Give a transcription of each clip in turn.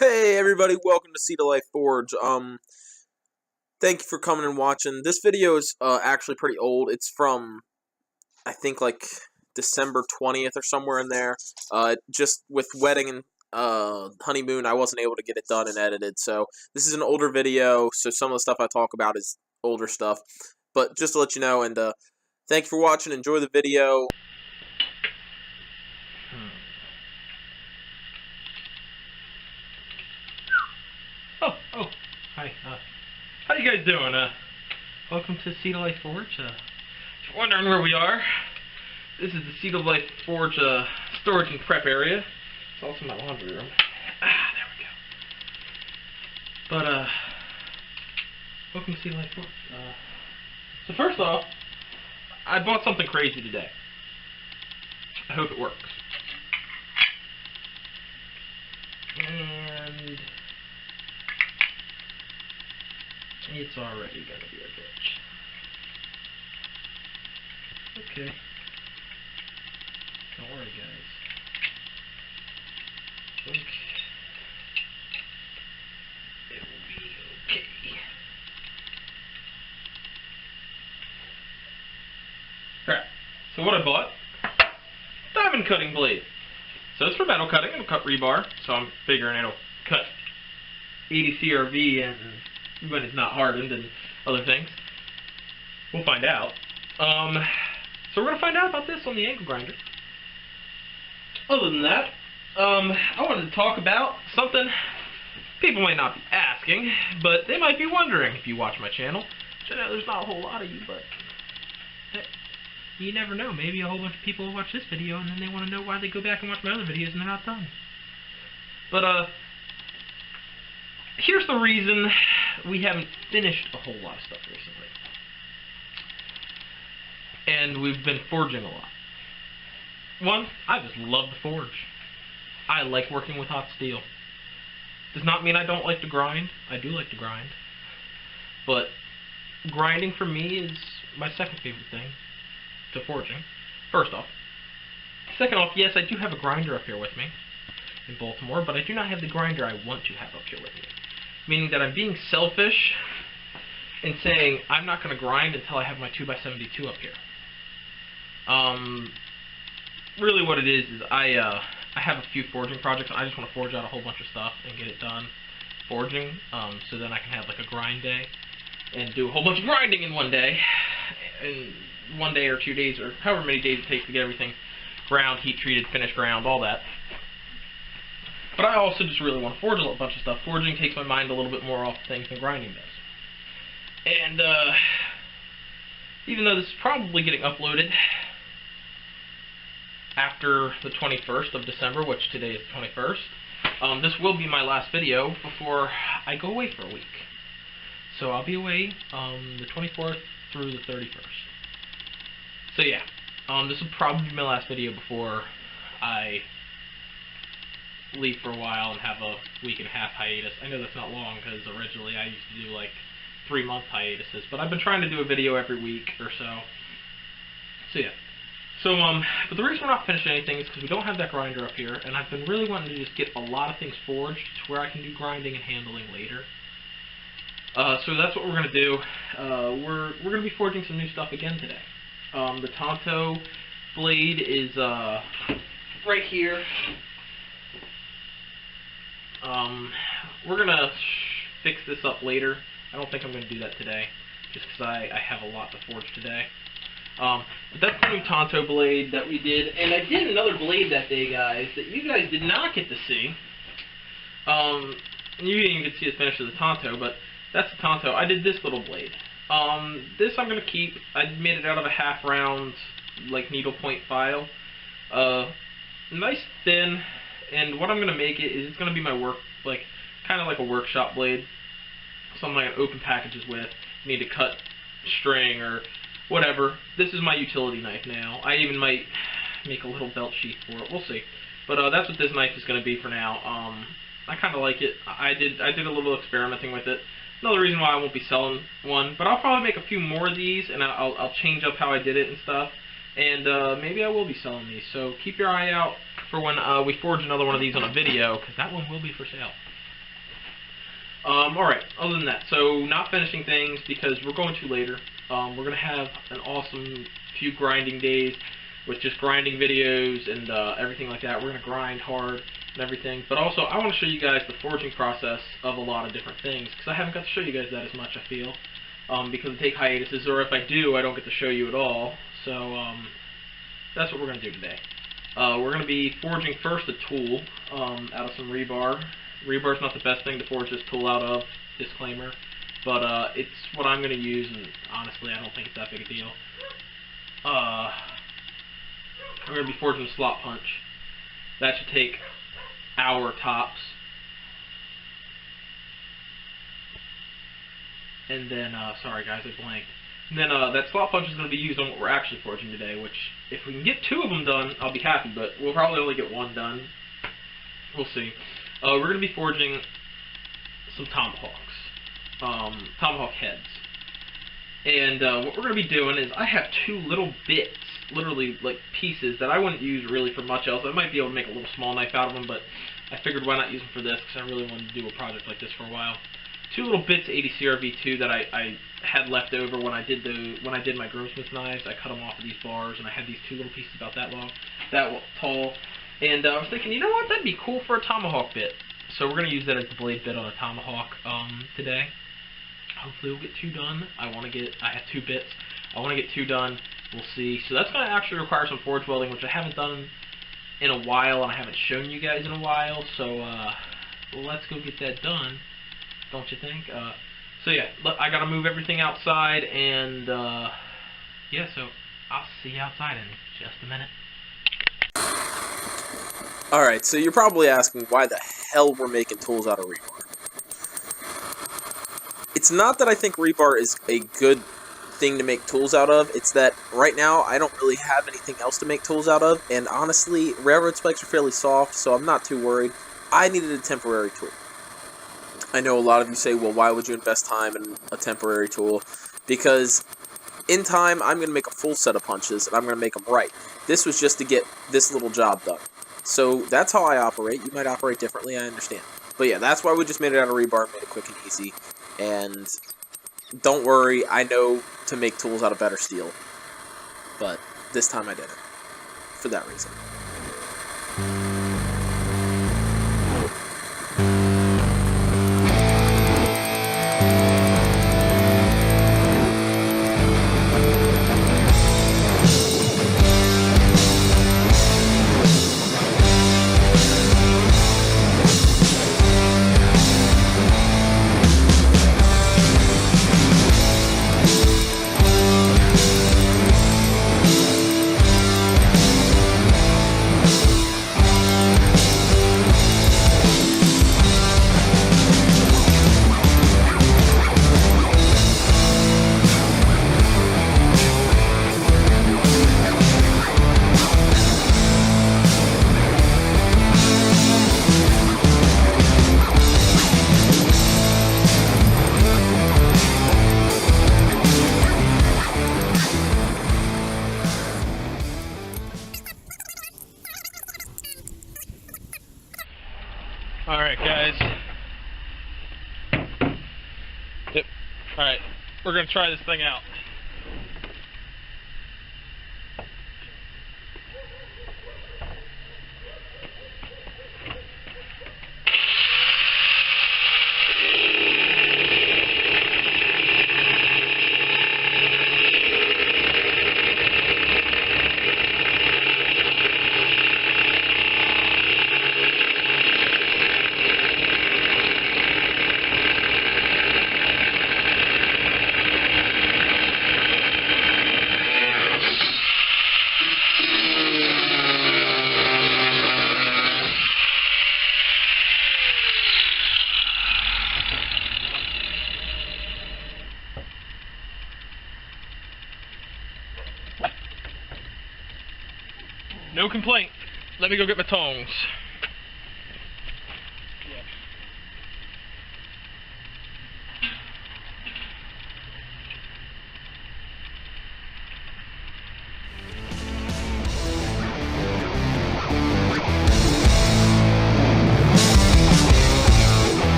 Hey everybody, welcome to Sea to Life Forge. Thank you for coming and watching. This video is actually pretty old. It's from I think like December 20th or somewhere in there. Just with wedding and honeymoon, I wasn't able to get it done and edited. So this is an older video. So some of the stuff I talk about is older stuff. But just to let you know, and thank you for watching. Enjoy the video. Oh, hi. How you guys doing? Welcome to Sea to Life Forge. If you're wondering where we are, this is the Sea to Life Forge storage and prep area. It's also my laundry room. There we go. But welcome to Sea to Life Forge. So first off, I bought something crazy today. I hope it works. And it's already gonna be a bitch. Okay. Don't worry, guys. Okay. It will be okay. Alright. So what I bought? Diamond cutting blade. So it's for metal cutting. It'll cut rebar. So I'm figuring it'll cut 80 CRV and when it's not hardened and other things. We'll find out. So we're going to find out about this on the angle grinder. Other than that, I wanted to talk about something people might not be asking, but they might be wondering if you watch my channel. Which I know there's not a whole lot of you, but you never know. Maybe a whole bunch of people will watch this video and then they want to know why they go back and watch my other videos and they're not done. But, here's the reason we haven't finished a whole lot of stuff recently. And we've been forging a lot. One, I just love to forge. I like working with hot steel. Does not mean I don't like to grind. I do like to grind. But grinding for me is my second favorite thing to forging. First off. Second off, yes, I do have a grinder up here with me in Baltimore, but I do not have the grinder I want to have up here with me. Meaning that I'm being selfish in saying I'm not going to grind until I have my 2x72 up here. Really what it is I have a few forging projects. I just want to forge out a whole bunch of stuff and get it done forging, so then I can have like a grind day and do a whole bunch of grinding in one day, in 1 day or 2 days or however many days it takes to get everything ground, heat treated, finished ground, all that. But I also just really want to forge a bunch of stuff. Forging takes my mind a little bit more off things than grinding does. And even though this is probably getting uploaded after the 21st of December, which today is the 21st, this will be my last video before I go away for a week. So I'll be away the 24th through the 31st. So yeah, this will probably be my last video before I leave for a while and have a week and a half hiatus. I know that's not long because originally I used to do like 3-month hiatuses, but I've been trying to do a video every week or so. So yeah. So but the reason we're not finishing anything is because we don't have that grinder up here, and I've been really wanting to just get a lot of things forged to where I can do grinding and handling later. So that's what we're gonna do. We're gonna be forging some new stuff again today. The Tonto blade is right here. We're gonna fix this up later. I don't think I'm gonna do that today, just because I have a lot to forge today. But that's the new Tonto blade that we did, and I did another blade that day, guys, that you guys did not get to see. You didn't even get to see the finish of the Tonto, but that's the Tonto. I did this little blade. This I'm gonna keep. I made it out of a half-round, like needlepoint file. Nice thin. And what I'm going to make it is it's going to be my work, like, kind of like a workshop blade. Something I can open packages with. You need to cut string or whatever. This is my utility knife now. I even might make a little belt sheath for it. We'll see. But that's what this knife is going to be for now. I kind of like it. I did a little experimenting with it. Another reason why I won't be selling one. But I'll probably make a few more of these, and I'll change up how I did it and stuff. And maybe I will be selling these. So keep your eye out for when we forge another one of these on a video, because that one will be for sale. Alright, other than that, so not finishing things because we're going to later. We're going to have an awesome few grinding days with just grinding videos and everything like that. We're going to grind hard and everything. But also, I want to show you guys the forging process of a lot of different things, because I haven't got to show you guys that as much, I feel. Because I take hiatuses, or if I do, I don't get to show you at all. So, that's what we're going to do today. We're going to be forging first a tool out of some rebar. Rebar's not the best thing to forge this tool out of, disclaimer. But it's what I'm going to use, and honestly, I don't think it's that big a deal. We're going to be forging a slot punch. That should take hour tops. And then, sorry guys, I blanked. And then that slot punch is going to be used on what we're actually forging today, which, if we can get 2 of them done, I'll be happy, but we'll probably only get 1 done. We'll see. We're going to be forging some tomahawks. Tomahawk heads. And what we're going to be doing is, I have 2 little bits, literally like pieces, that I wouldn't use really for much else. I might be able to make a little small knife out of them, but I figured why not use them for this, because I really wanted to do a project like this for a while. 2 little bits 80 CRV2 that I had left over when I did my groomsmith knives. I cut them off of these bars, and I had these 2 little pieces about that long, that tall. And I was thinking, you know what, that'd be cool for a tomahawk bit. So we're going to use that as the blade bit on a tomahawk today. Hopefully we'll get 2 done. I have 2 bits. I want to get 2 done. We'll see. So that's going to actually require some forge welding, which I haven't done in a while, and I haven't shown you guys in a while. So let's go get that done. Don't you think? So yeah, look, I gotta move everything outside, and yeah, so I'll see you outside in just a minute. Alright, so you're probably asking why the hell we're making tools out of rebar. It's not that I think rebar is a good thing to make tools out of, it's that right now I don't really have anything else to make tools out of, and honestly, railroad spikes are fairly soft, so I'm not too worried. I needed a temporary tool. I know a lot of you say, well, why would you invest time in a temporary tool? Because in time, I'm going to make a full set of punches, and I'm going to make them right. This was just to get this little job done. So that's how I operate. You might operate differently, I understand. But yeah, that's why we just made it out of rebar, made it quick and easy. And don't worry, I know to make tools out of better steel. But this time I did it. For that reason. Alright, guys. Yep. Alright, we're going to try this thing out. No complaint. Let me go get my tongs.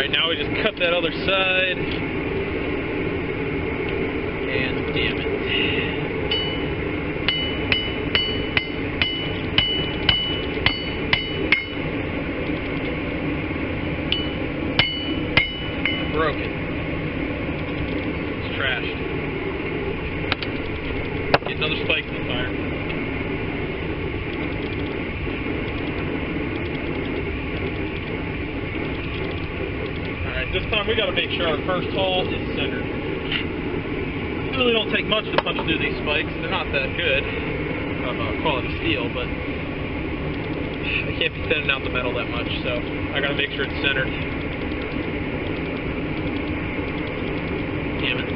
Alright, now we just cut that other side. And damn it. Broke it. It's trashed. Get another spike in the fire. Alright, this time we gotta make sure our first hole is centered. It really don't take much to punch through these spikes. They're not that good of quality steel, but they can't be thinning out the metal that much, so I gotta make sure it's centered. Damn it.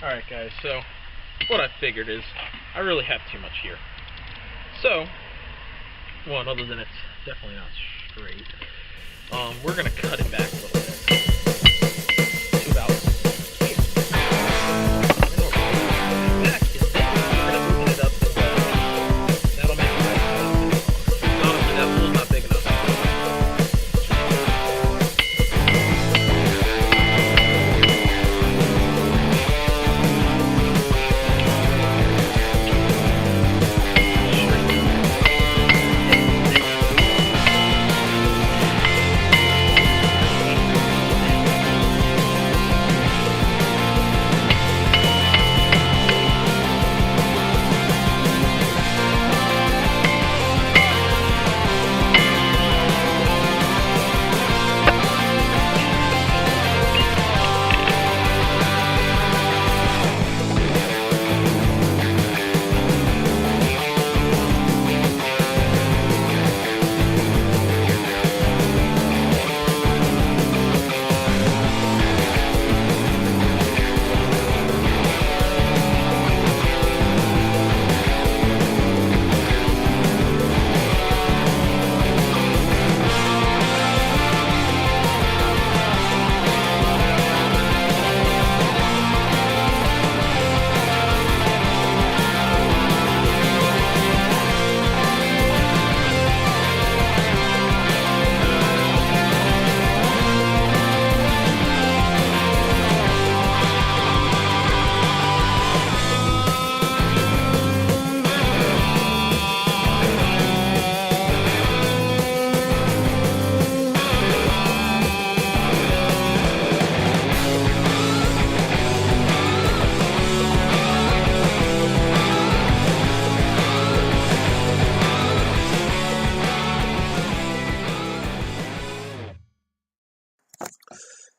Alright guys, so what I figured is I really have too much here. So, one, other than it's definitely not straight, we're going to cut it back a little bit. To about here. And what we're going to do back is then we're going to open it up to that'll make it right. Honestly, that pool's not big enough.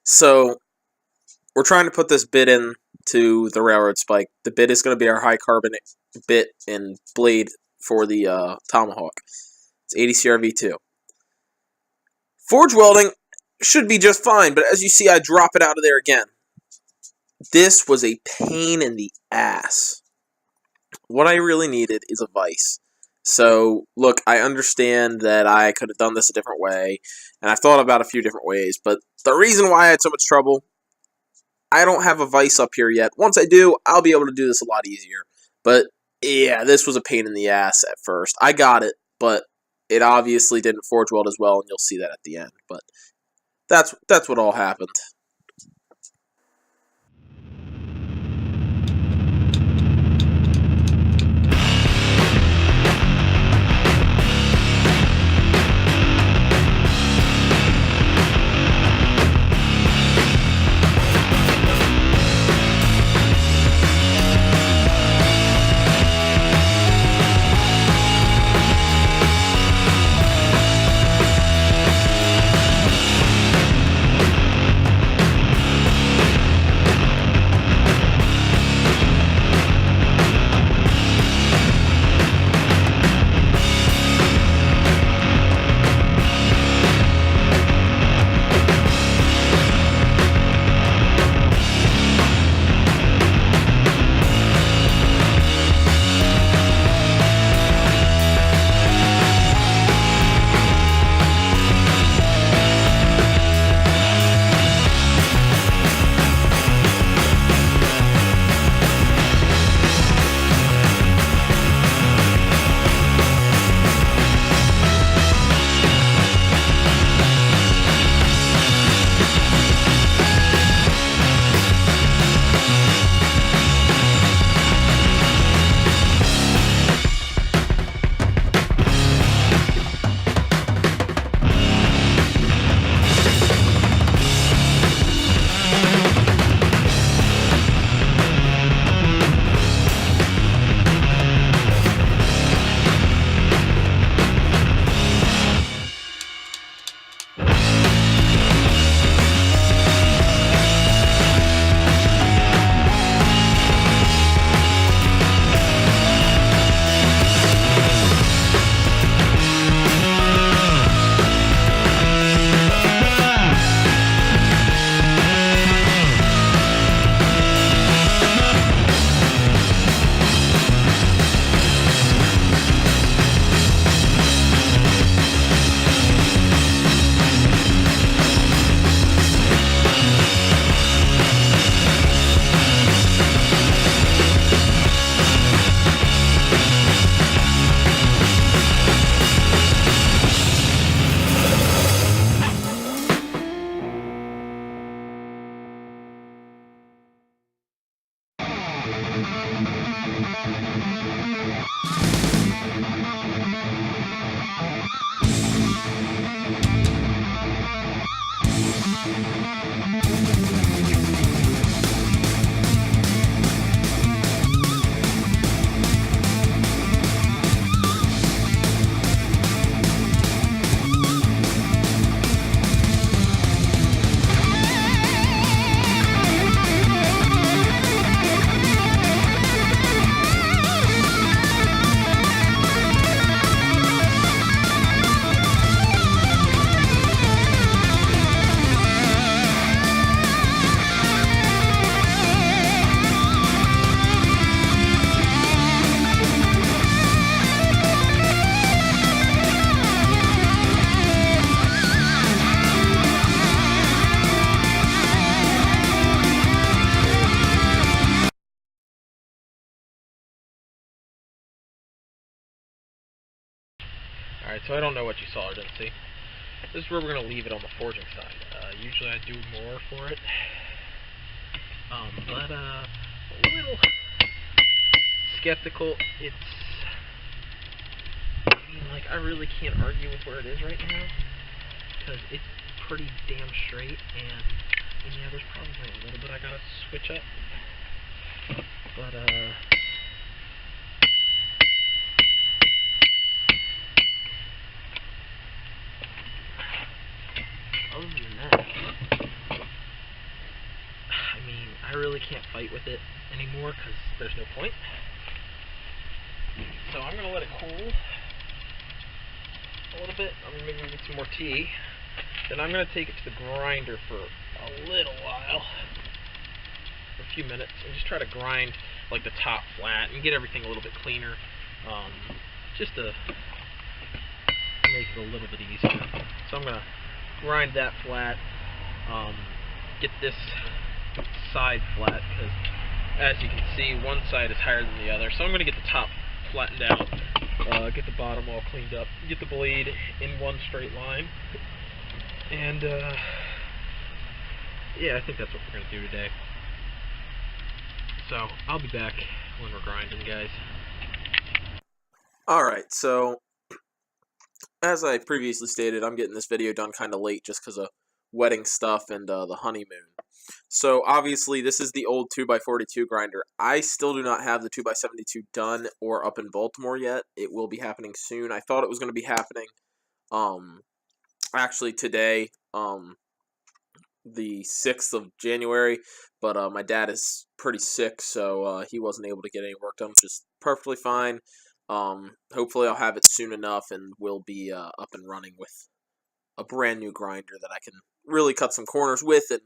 So we're trying to put this bit in to the railroad spike. The bit is going to be our high carbon bit and blade for the tomahawk. It's 80 CRV2. Forge welding should be just fine, but as you see, I drop it out of there again. This was a pain in the ass. What I really needed is a vise. So, look, I understand that I could have done this a different way, and I've thought about a few different ways, but the reason why I had so much trouble, I don't have a vise up here yet. Once I do, I'll be able to do this a lot easier. But, yeah, this was a pain in the ass at first. I got it, but it obviously didn't forge weld as well, and you'll see that at the end. But that's what all happened. Alright, so I don't know what you saw or didn't see. This is where we're going to leave it on the forging side. Usually I do more for it. But a little skeptical. I really can't argue with where it is right now, because it's pretty damn straight, and yeah, there's probably a little bit I gotta switch up. But, other than that, I mean, I really can't fight with it anymore, because there's no point. So I'm gonna let it cool a little bit. I'm gonna maybe get some more tea. Then I'm gonna take it to the grinder for a little while, for a few minutes, and just try to grind like the top flat and get everything a little bit cleaner, just to make it a little bit easier. So I'm gonna grind that flat, get this side flat, because as you can see, one side is higher than the other. So I'm gonna get the top flattened out, get the bottom all cleaned up, get the blade in one straight line, and yeah, I think that's what we're going to do today. So I'll be back when we're grinding, guys. Alright, so as I previously stated, I'm getting this video done kind of late just because of wedding stuff and the honeymoon. So obviously this is the old 2x42 grinder. I still do not have the 2x72 done or up in Baltimore yet. It will be happening soon. I thought it was going to be happening actually today, the 6th of January, but my dad is pretty sick, so he wasn't able to get any work done, which is perfectly fine. Hopefully I'll have it soon enough and we'll be up and running with a brand new grinder that I can really cut some corners with and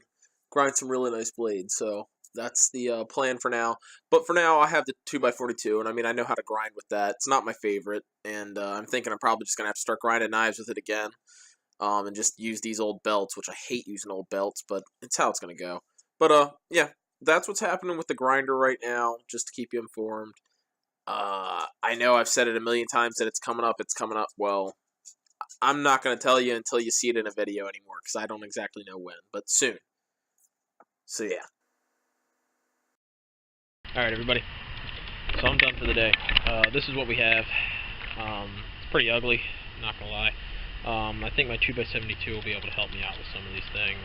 grind some really nice blades. So that's the plan for now. But for now, I have the 2x42, and I mean, I know how to grind with that. It's not my favorite, and I'm thinking I'm probably just going to have to start grinding knives with it again, and just use these old belts, which I hate using old belts, but it's how it's going to go. But, yeah, that's what's happening with the grinder right now, just to keep you informed. I know I've said it a million times that it's coming up. Well, I'm not going to tell you until you see it in a video anymore, because I don't exactly know when, but soon. So, yeah. Alright, everybody. So I'm done for the day. This is what we have. It's pretty ugly, not gonna lie. I think my 2x72 will be able to help me out with some of these things.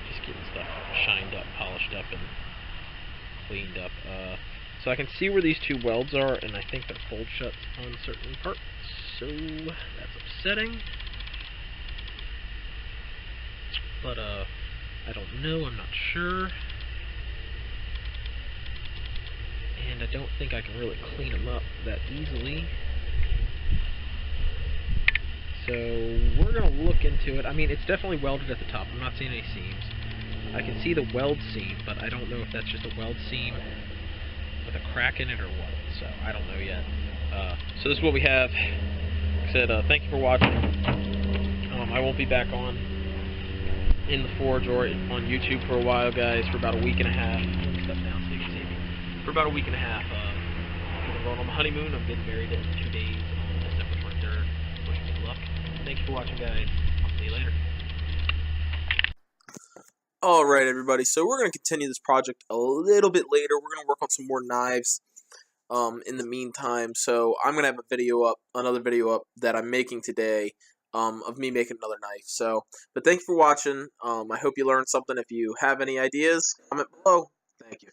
Just getting stuff shined up, polished up, and cleaned up. So I can see where these two welds are, and I think they're cold shuts on certain parts. So that's upsetting. But I don't know, I'm not sure. And I don't think I can really clean them up that easily. So we're going to look into it. I mean, it's definitely welded at the top. I'm not seeing any seams. I can see the weld seam, but I don't know if that's just a weld seam with a crack in it or what. So I don't know yet. So this is what we have. Like I said, thank you for watching. I won't be back on in the forge or on YouTube for a while, guys, for about a week and a half. Let me step down so you can see me. For about a week and a half. I'm going on my honeymoon. I'm getting married in 2 days on December 23rd. Wish me good luck. Thank you for watching, guys. I'll see you later. Alright, everybody, so we're going to continue this project a little bit later. We're going to work on some more knives in the meantime. So I'm going to have another video up that I'm making today of me making another knife. So, but thank you for watching. I hope you learned something. If you have any ideas, comment below. Thank you.